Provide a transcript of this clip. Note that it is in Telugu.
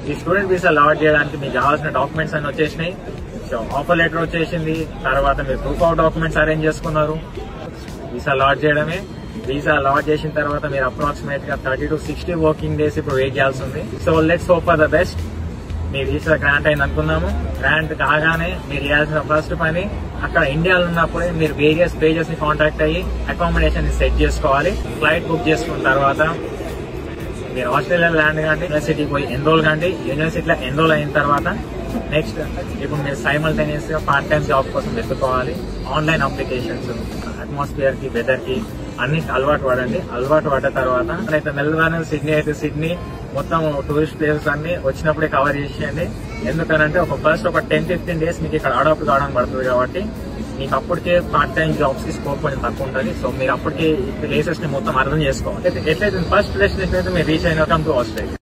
ఈ స్టూడెంట్ వీసా లాట్ చేయడానికి మీకు కావాల్సిన డాక్యుమెంట్స్ అన్ని వచ్చేసినాయి. సో ఆఫర్ లెటర్ వచ్చేసింది. తర్వాత మీరు ప్రూఫ్ ఆఫ్ డాక్యుమెంట్స్ అరేంజ్ చేసుకున్నారు. వీసా లాట్ చేయడమే. వీసా లాట్ చేసిన తర్వాత మీరు అప్రాక్సిమేట్ గా 30 to 60 వర్కింగ్ డేస్ ఇప్పుడు వెయిట్ చేయాల్సి ఉంది. So let's hope for the best. Me visa grant అయింది అనుకున్నాము. గ్రాంట్ కాగానే మీరు చేయాల్సిన ఫస్ట్ పని అక్కడ ఇండియాలో ఉన్నప్పుడే మీరు వేరియస్ పేజెస్ ని కాంటాక్ట్ అయ్యి అకామిడేషన్ ని సెట్ చేసుకోవాలి. ఫ్లైట్ బుక్ చేసుకున్న తర్వాత మీరు ఆస్ట్రేలియా ల్యాండ్ కానీ యూనివర్సిటీకి పోయి ఎన్రోల్ కానీ యూనివర్సిటీలో ఎన్రోల్ అయిన తర్వాత నెక్స్ట్ ఇప్పుడు మీరు సైమల్టేనియస్ గా పార్ట్ టైం జాబ్ కోసం వెతుక్కోవాలి. ఆన్లైన్ అప్లికేషన్స్, అట్మాస్ఫియర్ కి, వెదర్ కి అన్నిటి అలవాటు పడండి. అలవాటు పడ్డ తర్వాత అయితే మెల్గానే సిడ్నీ అయితే సిడ్నీ మొత్తం టూరిస్ట్ ప్లేసెస్ అన్ని వచ్చినప్పుడే కవర్ చేసేయండి. ఎందుకనంటే ఫస్ట్ ఒక 10-15 డేస్ మీకు ఇక్కడ అడాప్ట్ కావడానికి పడుతుంది కాబట్టి మీకు అప్పటికే పార్ట్ టైం జాబ్స్ కి స్కోప్ కొంచెం తక్కువ ఉంటుంది. సో మీరు అప్పటికే ప్లేసెస్ ని మొత్తం అర్థం చేసుకోవాలి. ఎట్లయితే ఫస్ట్ డెస్టినేషన్ అయితే మీరు రీచ్ అయిన కమ్ టు ఆస్ట్రేలియా.